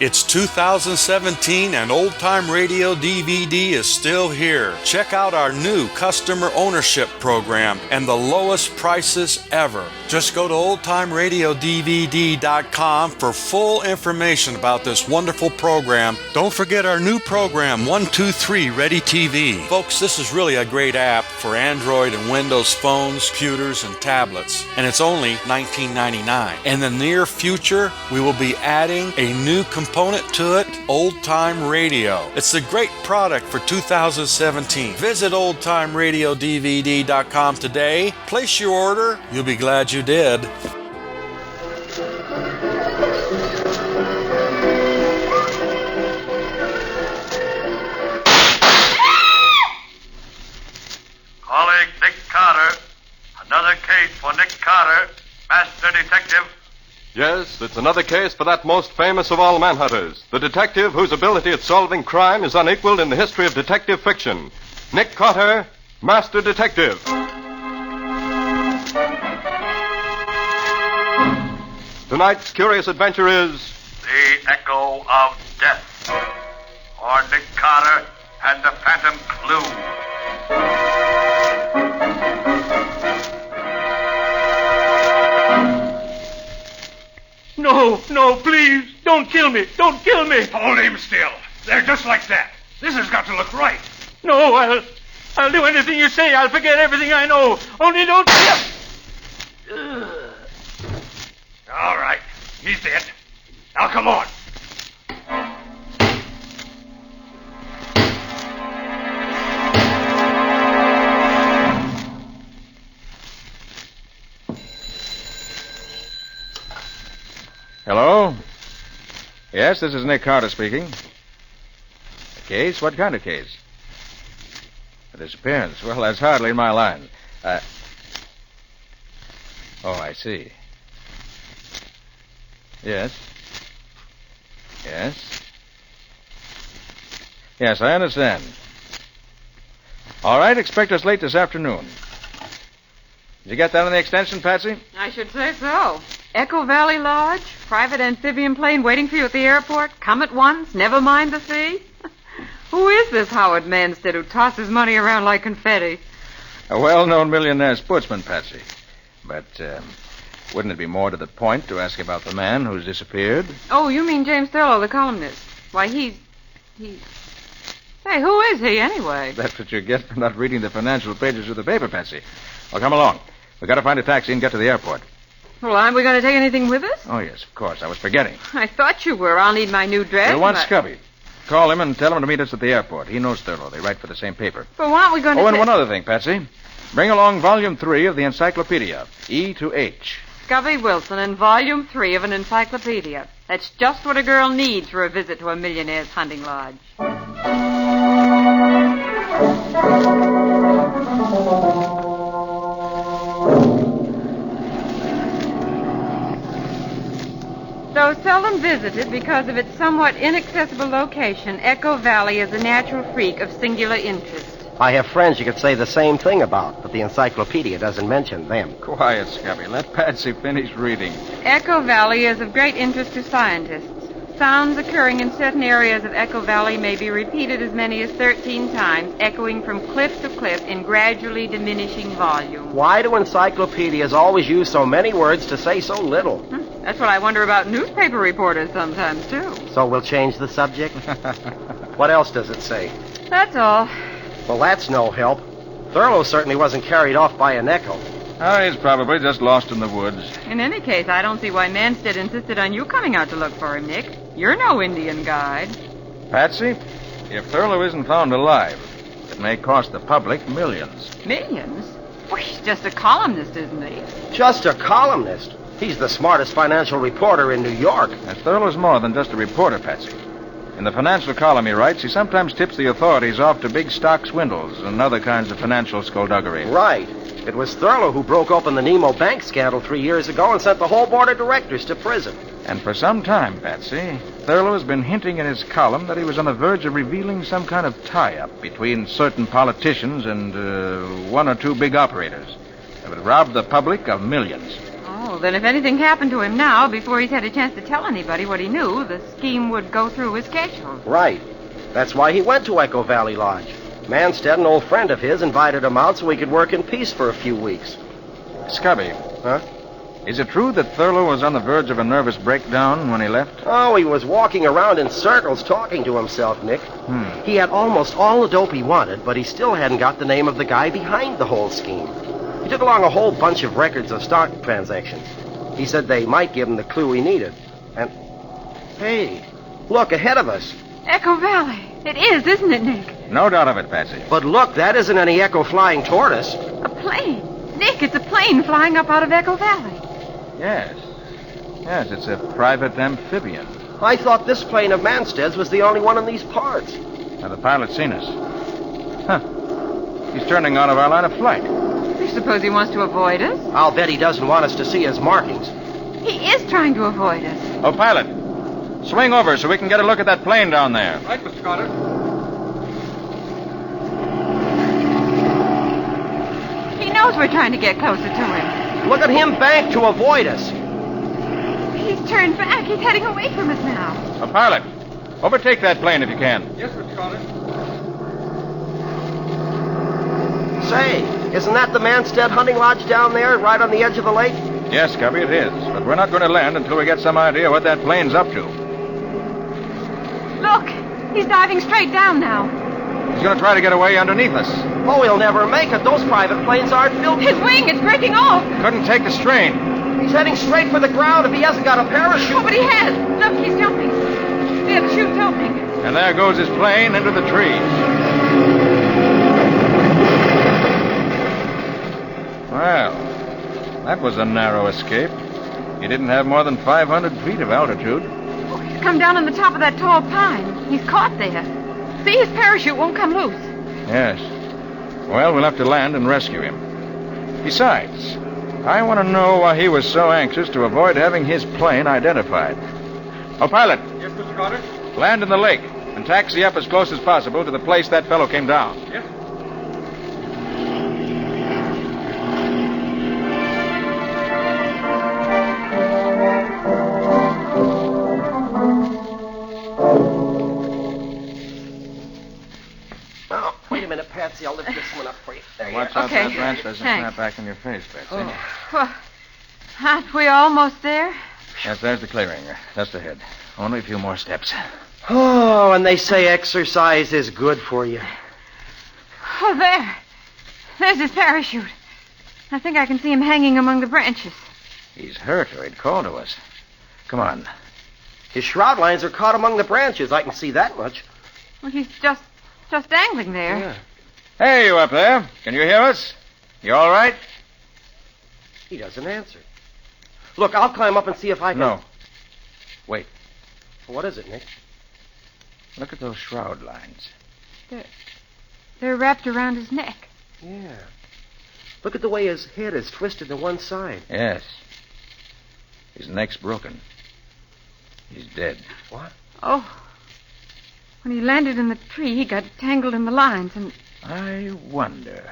It's 2017 and Old Time Radio DVD is still here. Check out our new customer ownership program and the lowest prices ever. Just go to oldtimeradiodvd.com for full information about this wonderful program. Don't forget our new program, 123 Ready TV. Folks, this is really a great app for Android and Windows phones, computers, and tablets. And it's only $19.99. In the near future, we will be adding a new component to it, Old Time Radio. It's a great product for 2017. Visit oldtimeradiodvd.com today. Place your order. You'll be glad you did. Calling Nick Carter. Another case for Nick Carter, Master Detective. Yes, it's another case for that most famous of all manhunters, the detective whose ability at solving crime is unequaled in the history of detective fiction. Nick Carter, Master Detective. Tonight's curious adventure is The Echo of Death, or Nick Carter and the Phantom Clue. No, please, don't kill me. Don't kill me. Hold him still. They're just like that. This has got to look right. No, I'll do anything you say. I'll forget everything I know. Only don't kill. All right. He's dead. Now come on. Hello? Yes, this is Nick Carter speaking. A case? What kind of case? A disappearance. Well, that's hardly in my line. Oh, I see. Yes. Yes, I understand. All right, expect us late this afternoon. Did you get that on the extension, Patsy? I should say so. Echo Valley Lodge, private amphibian plane waiting for you at the airport. Come at once, never mind the sea. Who is this Howard Manstead who tosses money around like confetti? A well-known millionaire sportsman, Patsy. But wouldn't it be more to the point to ask about the man who's disappeared? Oh, you mean James Thurlow, the columnist. Why, he's... Hey, who is he, anyway? That's what you get for not reading the financial pages of the paper, Patsy. Well, come along. We've got to find a taxi and get to the airport. Well, aren't we going to take anything with us? Oh, yes, of course. I was forgetting. I thought you were. I'll need my new dress. We'll want Scubby. Call him and tell him to meet us at the airport. He knows Thurlow. They write for the same paper. But why aren't we going to... Oh, and one other thing, Patsy. Bring along Volume 3 of the Encyclopedia, E to H. Scubby Wilson and Volume 3 of an encyclopedia. That's just what a girl needs for a visit to a millionaire's hunting lodge. Though seldom visited because of its somewhat inaccessible location, Echo Valley is a natural freak of singular interest. I have friends you could say the same thing about, but the encyclopedia doesn't mention them. Quiet, Scubby. Let Patsy finish reading. Echo Valley is of great interest to scientists. Sounds occurring in certain areas of Echo Valley may be repeated as many as 13 times, echoing from cliff to cliff in gradually diminishing volume. Why do encyclopedias always use so many words to say so little? That's what I wonder about newspaper reporters sometimes, too. So we'll change the subject? What else does it say? That's all. Well, that's no help. Thurlow certainly wasn't carried off by an echo. Oh, he's probably just lost in the woods. In any case, I don't see why Manstead insisted on you coming out to look for him, Nick. You're no Indian guide. Patsy, if Thurlow isn't found alive, it may cost the public millions. Millions? Well, he's just a columnist, isn't he? Just a columnist? He's the smartest financial reporter in New York. And Thurlow's more than just a reporter, Patsy. In the financial column he writes, he sometimes tips the authorities off to big stock swindles and other kinds of financial skullduggery. Right. It was Thurlow who broke open the Nemo Bank scandal 3 years ago and sent the whole board of directors to prison. And for some time, Patsy, Thurlow has been hinting in his column that he was on the verge of revealing some kind of tie-up between certain politicians and one or two big operators that would rob the public of millions. Oh, Oh, then if anything happened to him now, before he's had a chance to tell anybody what he knew, the scheme would go through as scheduled. Right. That's why he went to Echo Valley Lodge. Manstead, an old friend of his, invited him out so he could work in peace for a few weeks. Scubby. Huh? Is it true that Thurlow was on the verge of a nervous breakdown when he left? Oh, he was walking around in circles talking to himself, Nick. He had almost all the dope he wanted, but he still hadn't got the name of the guy behind the whole scheme. He took along a whole bunch of records of stock transactions. He said they might give him the clue he needed. And, hey, look, ahead of us. Echo Valley. It is, isn't it, Nick? No doubt of it, Patsy. But look, that isn't any Echo flying toward us. A plane. Nick, it's a plane flying up out of Echo Valley. Yes. Yes, it's a private amphibian. I thought this plane of Manstead's was the only one in these parts. Now, the pilot's seen us. Huh. He's turning out of our line of flight. You suppose he wants to avoid us? I'll bet he doesn't want us to see his markings. He is trying to avoid us. Oh, pilot. Swing over so we can get a look at that plane down there. Right, Mr. Carter. He knows we're trying to get closer to him. Look at him bank to avoid us. He's turned back. He's heading away from us now. Oh, pilot. Overtake that plane if you can. Yes, Mr. Carter. Say, isn't that the Manstead hunting lodge down there, right on the edge of the lake? Yes, Scubby, it is. But we're not going to land until we get some idea what that plane's up to. Look, he's diving straight down now. He's going to try to get away underneath us. Oh, he'll never make it. Those private planes aren't built. His wing, it's breaking off. Couldn't take the strain. He's heading straight for the ground if he hasn't got a parachute. Oh, but he has. Look, he's jumping. There, the chute's opening. And there goes his plane into the trees. Well, that was a narrow escape. He didn't have more than 500 feet of altitude. Oh, he's come down on the top of that tall pine. He's caught there. See, his parachute won't come loose. Yes. Well, we'll have to land and rescue him. Besides, I want to know why he was so anxious to avoid having his plane identified. Oh, pilot. Yes, Mr. Carter. Land in the lake and taxi up as close as possible to the place that fellow came down. Yes. Oh, wait a minute, Patsy. I'll lift this one up for you. There you Watch are. out Okay. that branch doesn't Thanks. snap back in your face, Betsy. Well, aren't we almost there? Yes, there's the clearing. Just ahead. Only a few more steps. Oh, and they say exercise is good for you. Oh, there. There's his parachute. I think I can see him hanging among the branches. He's hurt or he'd call to us. Come on. His shroud lines are caught among the branches. I can see that much. Well, he's just dangling there. Yeah. Hey, you up there. Can you hear us? You all right? He doesn't answer. Look, I'll climb up and see if I can... No. Wait. What is it, Nick? Look at those shroud lines. They're wrapped around his neck. Yeah. Look at the way his head is twisted to one side. Yes. His neck's broken. He's dead. What? Oh. When he landed in the tree, he got tangled in the lines and... I wonder.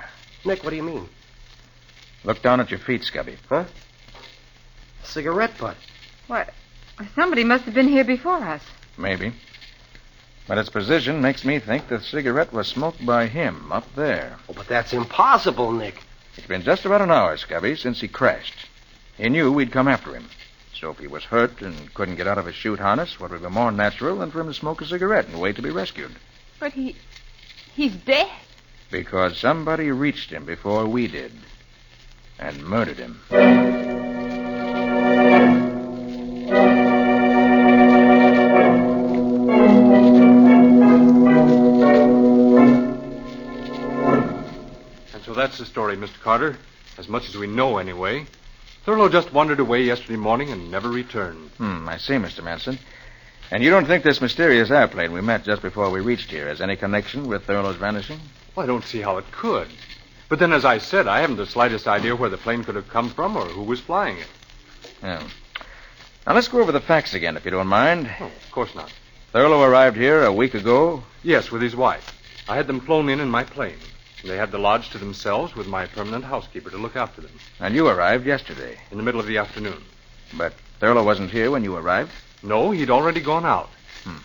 Nick, what do you mean? Look down at your feet, Scubby. Huh? Cigarette butt. What? Somebody must have been here before us. Maybe. But its position makes me think the cigarette was smoked by him up there. Oh, but that's impossible, Nick. It's been just about an hour, Scubby, since he crashed. He knew we'd come after him. So if he was hurt and couldn't get out of his chute harness, what would be more natural than for him to smoke a cigarette and wait to be rescued? But he's dead. Because somebody reached him before we did. And murdered him. And so that's the story, Mr. Carter. As much as we know, anyway. Thurlow just wandered away yesterday morning and never returned. I see, Mr. Manson. And you don't think this mysterious airplane we met just before we reached here has any connection with Thurlow's vanishing? Well, I don't see how it could. But then, as I said, I haven't the slightest idea where the plane could have come from or who was flying it. Yeah. Now, let's go over the facts again, if you don't mind. Oh, of course not. Thurlow arrived here a week ago. Yes, with his wife. I had them flown in my plane. They had the lodge to themselves with my permanent housekeeper to look after them. And you arrived yesterday. In the middle of the afternoon. But Thurlow wasn't here when you arrived? No, he'd already gone out.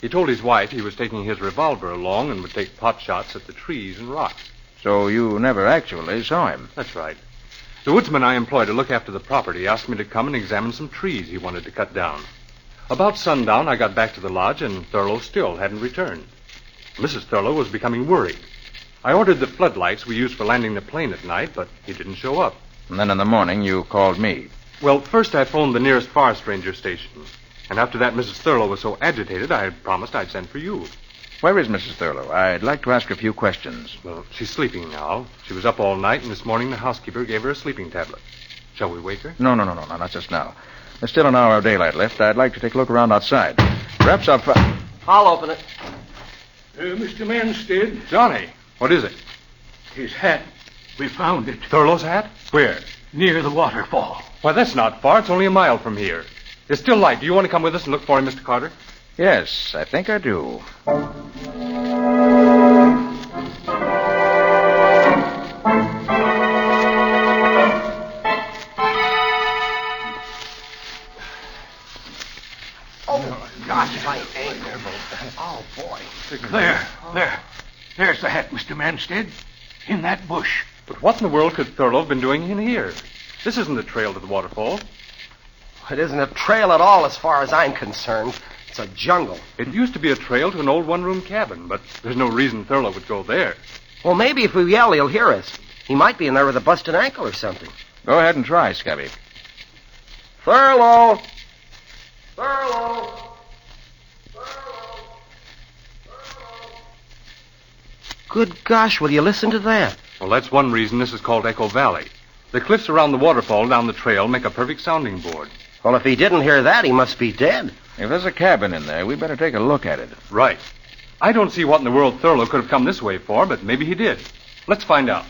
He told his wife he was taking his revolver along and would take pot shots at the trees and rocks. So you never actually saw him? That's right. The woodsman I employ to look after the property asked me to come and examine some trees he wanted to cut down. About sundown, I got back to the lodge, and Thurlow still hadn't returned. Mrs. Thurlow was becoming worried. I ordered the floodlights we used for landing the plane at night, but he didn't show up. And then in the morning, you called me. Well, first I phoned the nearest forest ranger station. And after that, Mrs. Thurlow was so agitated, I had promised I'd send for you. Where is Mrs. Thurlow? I'd like to ask her a few questions. Well, she's sleeping now. She was up all night, and this morning the housekeeper gave her a sleeping tablet. Shall we wake her? No, not just now. There's still an hour of daylight left. I'd like to take a look around outside. Perhaps I'll open it. Mr. Manstead, Johnny, what is it? his hat. We found it Thurlow's hat? Where? near the waterfall. Why, that's not far. It's only a mile from here. It's still light. Do you want to come with us and look for him, Mr. Carter? Yes, I think I do. Oh, gosh, my ankle. Oh, boy. There's the hat, Mr. Manstead. In that bush. But what in the world could Thurlow have been doing in here? This isn't a trail to the waterfall. It isn't a trail at all as far as I'm concerned. It's a jungle. It used to be a trail to an old one-room cabin, but there's no reason Thurlow would go there. Well, maybe if we yell, he'll hear us. He might be in there with a busted ankle or something. Go ahead and try, Scubby. Thurlow! Thurlow! Thurlow! Thurlow! Good gosh, will you listen to that? Well, that's one reason this is called Echo Valley. The cliffs around the waterfall down the trail make a perfect sounding board. Well, if he didn't hear that, he must be dead. If there's a cabin in there, we better take a look at it. Right. I don't see what in the world Thurlow could have come this way for, but maybe he did. Let's find out.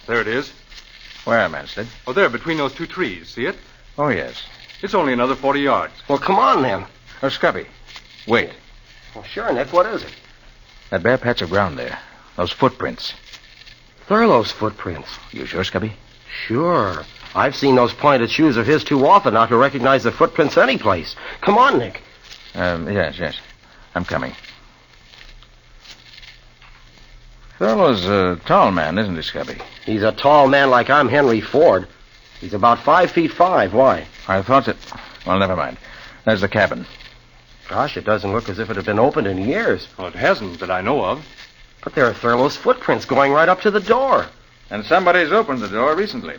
There it is. Where, Manstead? Oh, there, between those two trees. See it? Oh, yes. It's only another 40 yards. Well, come on, then. Oh, Scubby. Wait. Well, sure, Nick, what is it? That bare patch of ground there. Those footprints. Thurlow's footprints. You sure, Scubby? Sure. I've seen those pointed shoes of his too often not to recognize the footprints anyplace. Come on, Nick. Yes. I'm coming. Thurlow's a tall man, isn't he, Scubby? He's a tall man like I'm Henry Ford. He's about 5'5". Why? I thought that... Well, never mind. There's the cabin. Gosh, it doesn't look as if it had been opened in years. Well, it hasn't that I know of. But there are Thurlow's footprints going right up to the door. And somebody's opened the door recently.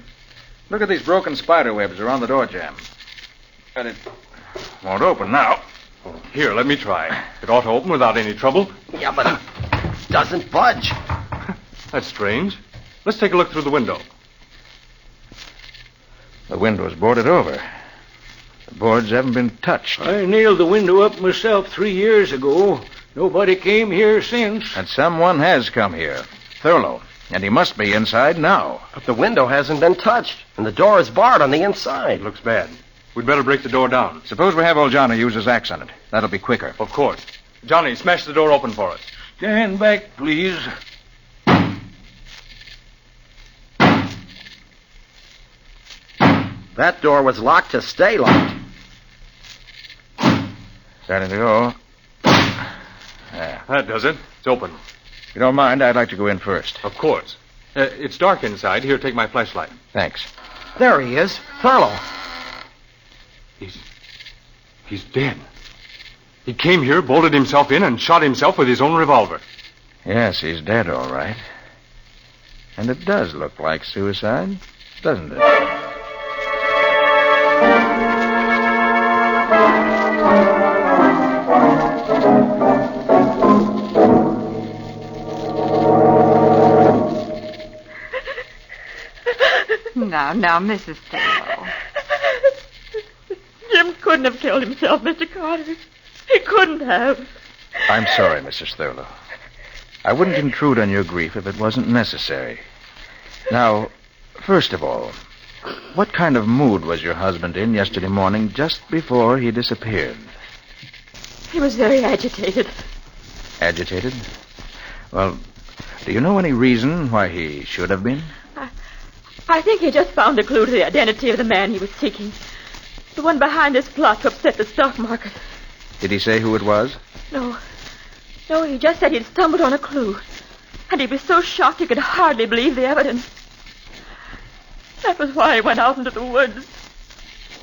Look at these broken spider webs around the door jamb. And it won't open now. Here, let me try. It ought to open without any trouble. Yeah, but it doesn't budge. That's strange. Let's take a look through the window. The window's boarded over. The boards haven't been touched. I nailed the window up myself 3 years ago. Nobody came here since. And someone has come here. Thurlow. And he must be inside now. But the window hasn't been touched, and the door is barred on the inside. It looks bad. We'd better break the door down. Suppose we have old Johnny use his axe on it. That'll be quicker. Of course. Johnny, smash the door open for us. Stand back, please. That door was locked to stay locked. Starting to go. There. That does it. It's open. If you don't mind, I'd like to go in first. Of course. It's dark inside. Here, take my flashlight. Thanks. There he is. Thurlow. He's dead. He came here, bolted himself in, and shot himself with his own revolver. Yes, he's dead, all right. And it does look like suicide, doesn't it? Now, Mrs. Thurlow. Jim couldn't have killed himself, Mr. Carter. He couldn't have. I'm sorry, Mrs. Thurlow. I wouldn't intrude on your grief if it wasn't necessary. Now, first of all, what kind of mood was your husband in yesterday morning just before he disappeared? He was very agitated. Agitated? Well, do you know any reason why he should have been? I think he just found a clue to the identity of the man he was seeking. The one behind this plot to upset the stock market. Did he say who it was? No, he just said he'd stumbled on a clue. And he was so shocked he could hardly believe the evidence. That was why he went out into the woods.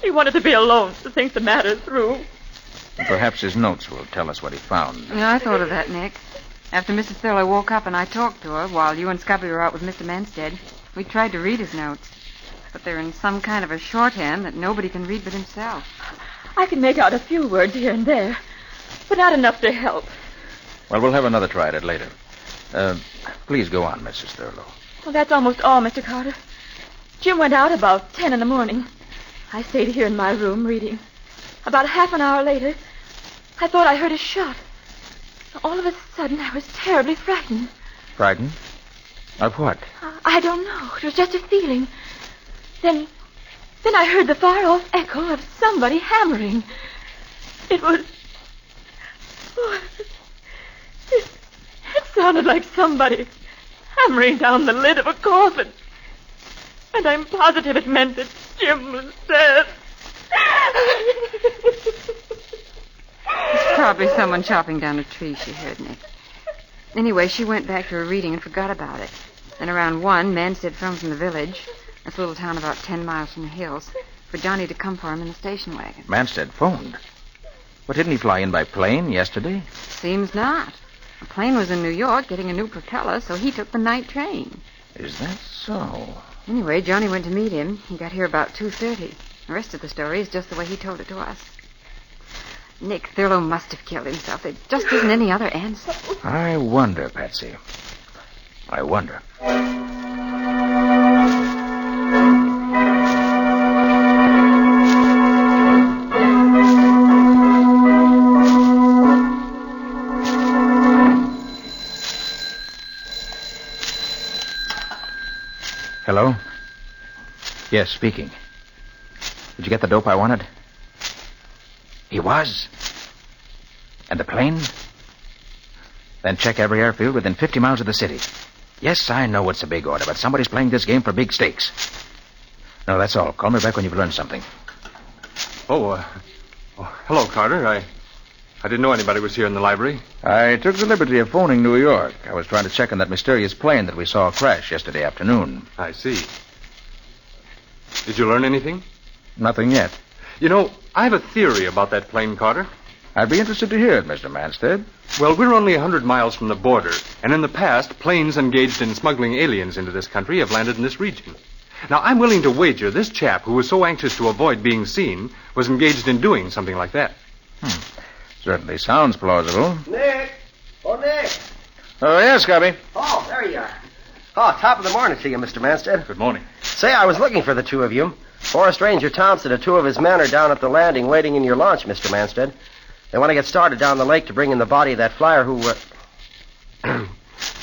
He wanted to be alone to think the matter through. Perhaps his notes will tell us what he found. Yeah, I thought of that, Nick. After Mrs. Thurlow woke up and I talked to her while you and Scubby were out with Mr. Manstead, we tried to read his notes. But they're in some kind of a shorthand that nobody can read but himself. I can make out a few words here and there, but not enough to help. Well, we'll have another try at it later. Please go on, Mrs. Thurlow. Well, that's almost all, Mr. Carter. Jim went out about 10 in the morning. I stayed here in my room reading. About half an hour later, I thought I heard a shot. All of a sudden, I was terribly frightened. Frightened? Of what? I don't know. It was just a feeling. Then I heard the far-off echo of somebody hammering. It was... Oh, it sounded like somebody hammering down the lid of a coffin. And I'm positive it meant that Jim was dead. It's probably someone chopping down a tree, she heard, Nick. Anyway, she went back to her reading and forgot about it. Then around 1, Manstead phoned from the village, that's a little town about 10 miles from the hills, for Johnny to come for him in the station wagon. Manstead phoned? But didn't he fly in by plane yesterday? Seems not. The plane was in New York getting a new propeller, so he took the night train. Is that so? Anyway, Johnny went to meet him. He got here about 2:30. The rest of the story is just the way he told it to us. Nick Thurlow must have killed himself. There just isn't any other answer. I wonder, Patsy. I wonder. Hello? Yes, speaking. Did you get the dope I wanted? He was? And the plane? Then check every airfield within 50 miles of the city. Yes, I know it's a big order, but somebody's playing this game for big stakes. No, that's all. Call me back when you've learned something. Hello, Carter. I didn't know anybody was here in the library. I took the liberty of phoning New York. I was trying to check on that mysterious plane that we saw crash yesterday afternoon. I see. Did you learn anything? Nothing yet. You know, I have a theory about that plane, Carter. I'd be interested to hear it, Mr. Manstead. Well, we're only 100 miles from the border, and in the past, planes engaged in smuggling aliens into this country have landed in this region. Now, I'm willing to wager this chap, who was so anxious to avoid being seen, was engaged in doing something like that. Certainly sounds plausible. Nick! Oh, Nick! Oh, yes, Scubby. Oh, there you are. Oh, top of the morning to you, Mr. Manstead. Good morning. Say, I was looking for the two of you. Forest Ranger Thompson and 2 of his men are down at the landing waiting in your launch, Mr. Manstead. They want to get started down the lake to bring in the body of that flyer who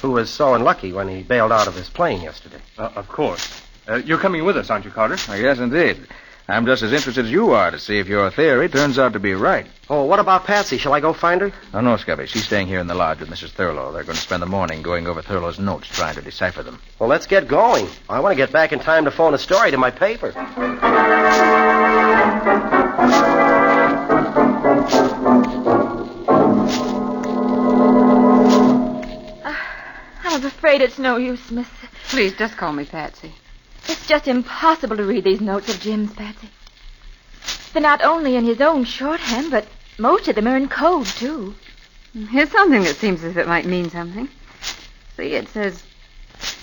was so unlucky when he bailed out of his plane yesterday. Of course. You're coming with us, aren't you, Carter? Yes, indeed. I'm just as interested as you are to see if your theory turns out to be right. Oh, what about Patsy? Shall I go find her? Oh, no, Scubby. She's staying here in the lodge with Mrs. Thurlow. They're going to spend the morning going over Thurlow's notes, trying to decipher them. Well, let's get going. I want to get back in time to phone a story to my paper. I'm afraid it's no use, Miss. Please, just call me Patsy. It's just impossible to read these notes of Jim's, Patsy. They're not only in his own shorthand, but most of them are in code, too. Here's something that seems as if it might mean something. See, it says,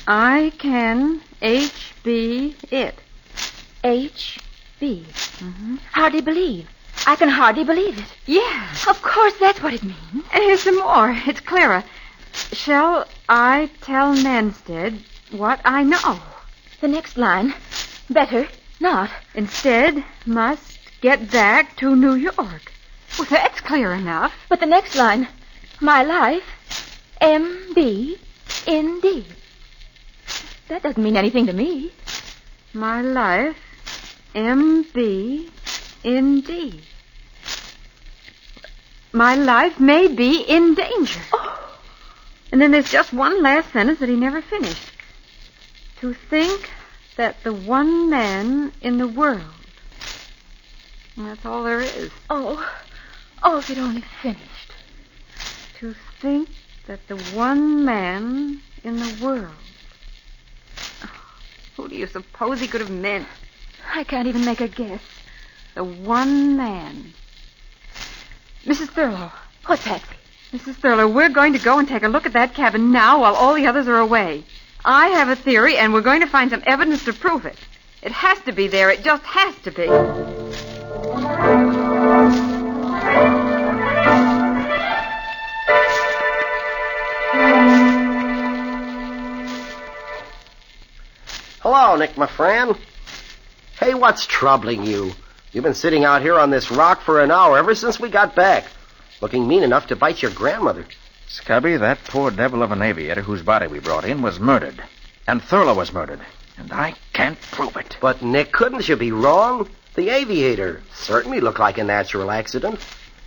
I can HB it. HB. Hardly believe. I can hardly believe it. Yeah. Of course, that's what it means. And here's some more. It's clearer. Shall I tell Manstead what I know? The next line. Better not. Instead, must get back to New York. Well, that's clear enough. But the next line. My life, MB, ND. That doesn't mean anything to me. My life, M.B.N.D. My life may be in danger. Oh. And then there's just one last sentence that he never finished. To think that the one man in the world. And that's all there is. Oh, if it only finished. To think that the one man in the world. Who do you suppose he could have meant? I can't even make a guess. The one man. Mrs. Thurlow. What's that? Mrs. Thurlow, we're going to go and take a look at that cabin now while all the others are away. I have a theory, and we're going to find some evidence to prove it. It has to be there. It just has to be. Hello, Nick, my friend. Hey, what's troubling you? You've been sitting out here on this rock for an hour ever since we got back, looking mean enough to bite your grandmother. Scubby, that poor devil of an aviator whose body we brought in was murdered. And Thurlow was murdered. And I can't prove it. But, Nick, couldn't you be wrong? The aviator certainly looked like a natural accident.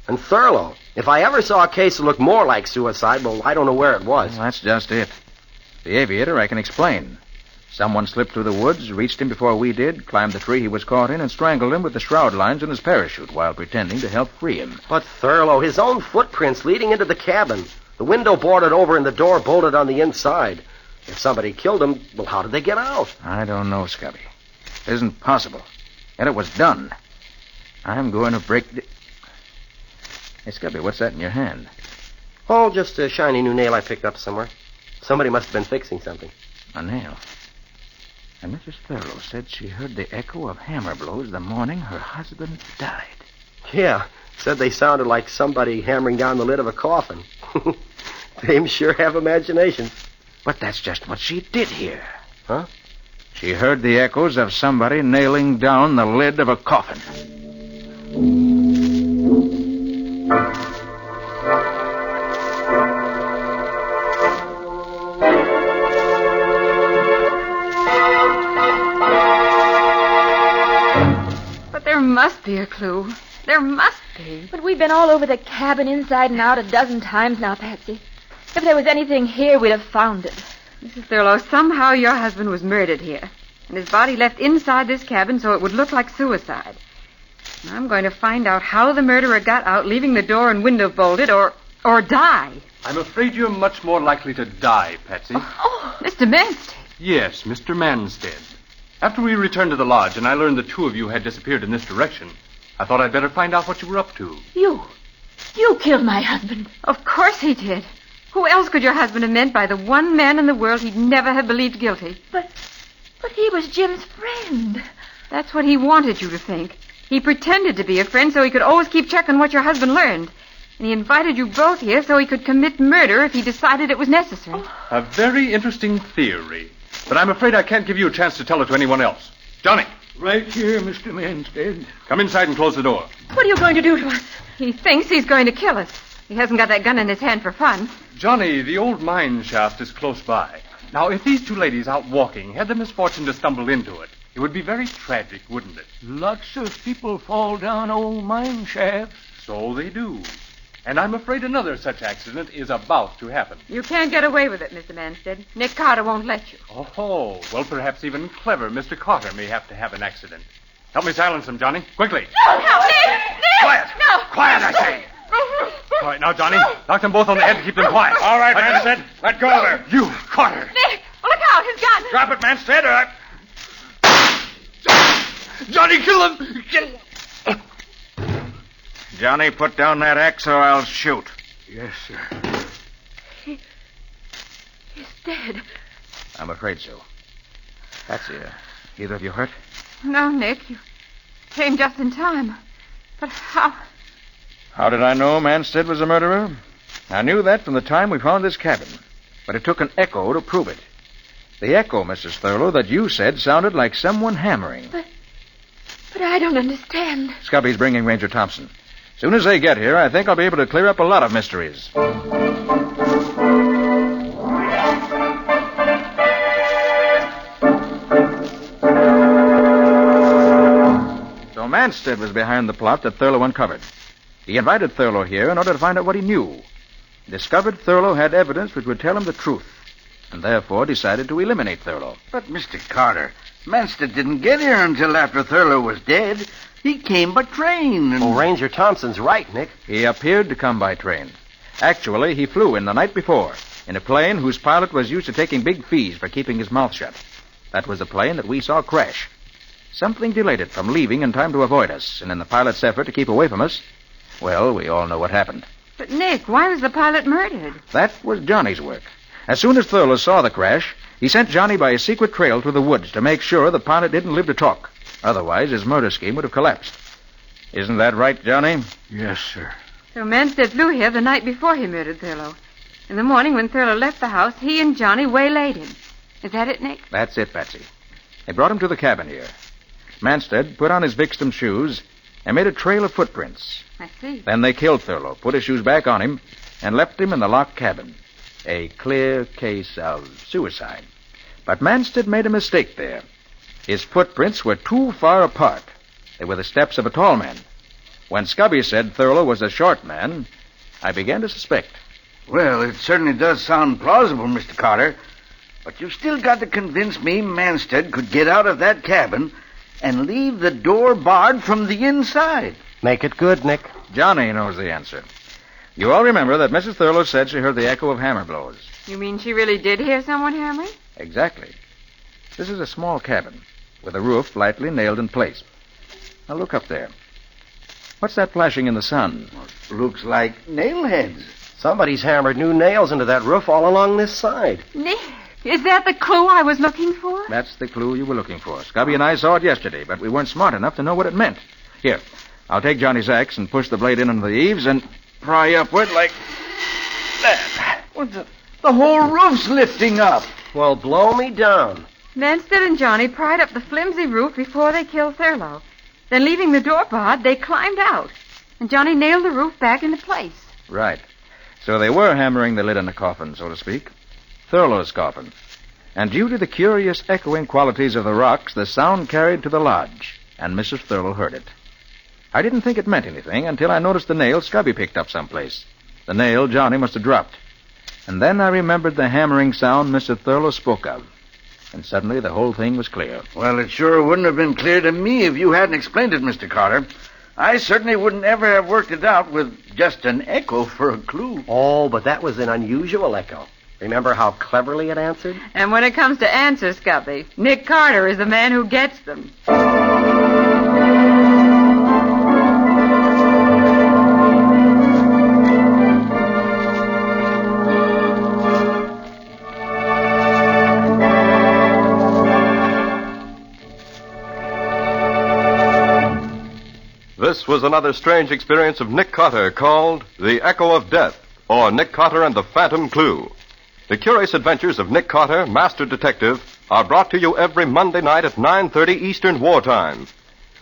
And Thurlow, if I ever saw a case that looked more like suicide, well, I don't know where it was. Well, that's just it. The aviator I can explain. Someone slipped through the woods, reached him before we did, climbed the tree he was caught in, and strangled him with the shroud lines in his parachute while pretending to help free him. But Thurlow, his own footprints leading into the cabin. The window boarded over and the door bolted on the inside. If somebody killed him, well, how did they get out? I don't know, Scubby. It isn't possible. Yet it was done. I'm going to break the... Hey, Scubby, what's that in your hand? Oh, just a shiny new nail I picked up somewhere. Somebody must have been fixing something. A nail. And Mrs. Thurlow said she heard the echo of hammer blows the morning her husband died. Yeah, said they sounded like somebody hammering down the lid of a coffin. Dames sure have imaginations. But that's just what she did hear. Huh? She heard the echoes of somebody nailing down the lid of a coffin. But there must be a clue. There must be. But we've been all over the cabin inside and out a dozen times now, Patsy. If there was anything here, we'd have found it. Mrs. Thurlow, somehow your husband was murdered here. And his body left inside this cabin so it would look like suicide. And I'm going to find out how the murderer got out, leaving the door and window bolted, or die. I'm afraid you're much more likely to die, Patsy. Oh, Mr. Manstead. Yes, Mr. Manstead. After we returned to the lodge and I learned the two of you had disappeared in this direction, I thought I'd better find out what you were up to. You killed my husband. Of course he did. Who else could your husband have meant by the one man in the world he'd never have believed guilty? But he was Jim's friend. That's what he wanted you to think. He pretended to be a friend so he could always keep checking what your husband learned. And he invited you both here so he could commit murder if he decided it was necessary. A very interesting theory. But I'm afraid I can't give you a chance to tell it to anyone else. Johnny! Right here, Mr. Manstead. Come inside and close the door. What are you going to do to us? He thinks he's going to kill us. He hasn't got that gun in his hand for fun. Johnny, the old mine shaft is close by. Now, if these two ladies out walking had the misfortune to stumble into it, it would be very tragic, wouldn't it? Lots of people fall down old mine shafts. So they do. And I'm afraid another such accident is about to happen. You can't get away with it, Mr. Manstead. Nick Carter won't let you. Oh, well, perhaps even clever Mr. Carter may have to have an accident. Help me silence him, Johnny. Quickly. No, Nick! Quiet! No! Quiet, I say! All right, now, Johnny, knock them both on the head and keep them quiet. All right, Manstead. Let go of her. You, Carter. Nick, look out, his gun! Drop it, Manstead. Johnny, kill him! Kill him! Johnny, put down that axe or I'll shoot. Yes, sir. He's dead. I'm afraid so. Patsy, either of you hurt? No, Nick. You came just in time. But how? How did I know Manstead was a murderer? I knew that from the time we found this cabin. But it took an echo to prove it. The echo, Mrs. Thurlow, that you said sounded like someone hammering. But I don't understand. Scubby's bringing Ranger Thompson. Soon as they get here, I think I'll be able to clear up a lot of mysteries. Manstead was behind the plot that Thurlow uncovered. He invited Thurlow here in order to find out what he knew. He discovered Thurlow had evidence which would tell him the truth, and therefore decided to eliminate Thurlow. But, Mr. Carter, Manstead didn't get here until after Thurlow was dead. He came by train. And... Oh, Ranger Thompson's right, Nick. He appeared to come by train. Actually, he flew in the night before, in a plane whose pilot was used to taking big fees for keeping his mouth shut. That was the plane that we saw crash. Something delayed it from leaving in time to avoid us, and in the pilot's effort to keep away from us, well, we all know what happened. But, Nick, why was the pilot murdered? That was Johnny's work. As soon as Thurlow saw the crash, he sent Johnny by a secret trail through the woods to make sure the pilot didn't live to talk. Otherwise, his murder scheme would have collapsed. Isn't that right, Johnny? Yes, sir. So Manstead flew here the night before he murdered Thurlow. In the morning, when Thurlow left the house, he and Johnny waylaid him. Is that it, Nick? That's it, Patsy. They brought him to the cabin here. Manstead put on his victim's shoes and made a trail of footprints. I see. Then they killed Thurlow, put his shoes back on him, and left him in the locked cabin. A clear case of suicide. But Manstead made a mistake there. His footprints were too far apart. They were the steps of a tall man. When Scubby said Thurlow was a short man, I began to suspect. Well, it certainly does sound plausible, Mr. Carter. But you've still got to convince me Manstead could get out of that cabin and leave the door barred from the inside. Make it good, Nick. Johnny knows the answer. You all remember that Mrs. Thurlow said she heard the echo of hammer blows. You mean she really did hear someone hammering? Exactly. This is a small cabin with a roof lightly nailed in place. Now look up there. What's that flashing in the sun? Looks like nail heads. Somebody's hammered new nails into that roof all along this side. Nick, is that the clue I was looking for? That's the clue you were looking for. Scubby and I saw it yesterday, but we weren't smart enough to know what it meant. Here, I'll take Johnny's axe and push the blade in under the eaves and pry upward like that. What the whole roof's lifting up. Well, blow me down. Manstead and Johnny pried up the flimsy roof before they killed Thurlow. Then, leaving the door barred, they climbed out. And Johnny nailed the roof back into place. Right. So they were hammering the lid on the coffin, so to speak. Thurlow's coffin. And due to the curious echoing qualities of the rocks, the sound carried to the lodge, and Mrs. Thurlow heard it. I didn't think it meant anything until I noticed the nail Scubby picked up someplace. The nail Johnny must have dropped. And then I remembered the hammering sound Mr. Thurlow spoke of. And suddenly the whole thing was clear. Well, it sure wouldn't have been clear to me if you hadn't explained it, Mr. Carter. I certainly wouldn't ever have worked it out with just an echo for a clue. Oh, but that was an unusual echo. Remember how cleverly it answered? And when it comes to answers, Scubby, Nick Carter is the man who gets them. This was another strange experience of Nick Carter called The Echo of Death, or Nick Carter and the Phantom Clue. The curious adventures of Nick Carter, Master Detective, are brought to you every Monday night at 9:30 Eastern Wartime.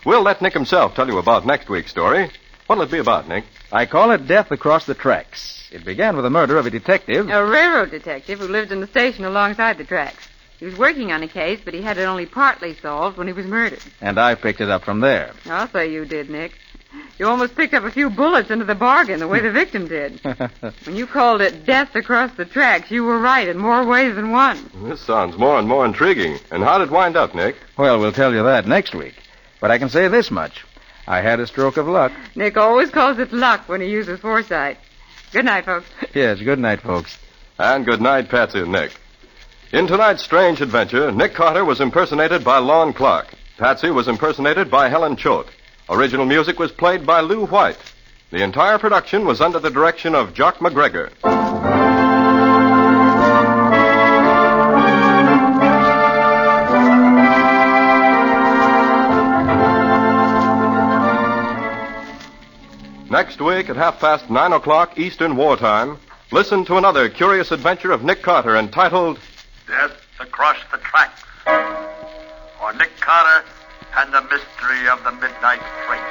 We'll let Nick himself tell you about next week's story. What'll it be about, Nick? I call it Death Across the Tracks. It began with the murder of a detective. A railroad detective who lived in the station alongside the tracks. He was working on a case, but he had it only partly solved when he was murdered. And I picked it up from there. I'll say you did, Nick. You almost picked up a few bullets into the bargain the way the victim did. When you called it Death Across the Tracks, you were right in more ways than one. This sounds more and more intriguing. And how did it wind up, Nick? Well, we'll tell you that next week. But I can say this much. I had a stroke of luck. Nick always calls it luck when he uses foresight. Good night, folks. Yes, good night, folks. And good night, Patsy and Nick. In tonight's strange adventure, Nick Carter was impersonated by Lon Clark. Patsy was impersonated by Helen Choate. Original music was played by Lou White. The entire production was under the direction of Jock McGregor. Next week at 9:30 Eastern Wartime, listen to another curious adventure of Nick Carter entitled Death Across the Tracks, or Nick Carter and the Mystery of the Midnight Train.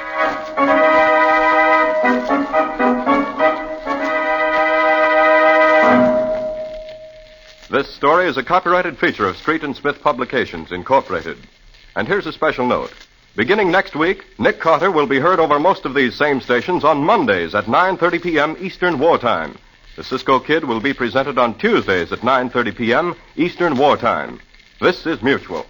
This story is a copyrighted feature of Street and Smith Publications, Incorporated. And here's a special note. Beginning next week, Nick Carter will be heard over most of these same stations on Mondays at 9:30 p.m. Eastern Wartime. The Cisco Kid will be presented on Tuesdays at 9:30 p.m. Eastern Wartime. This is Mutual.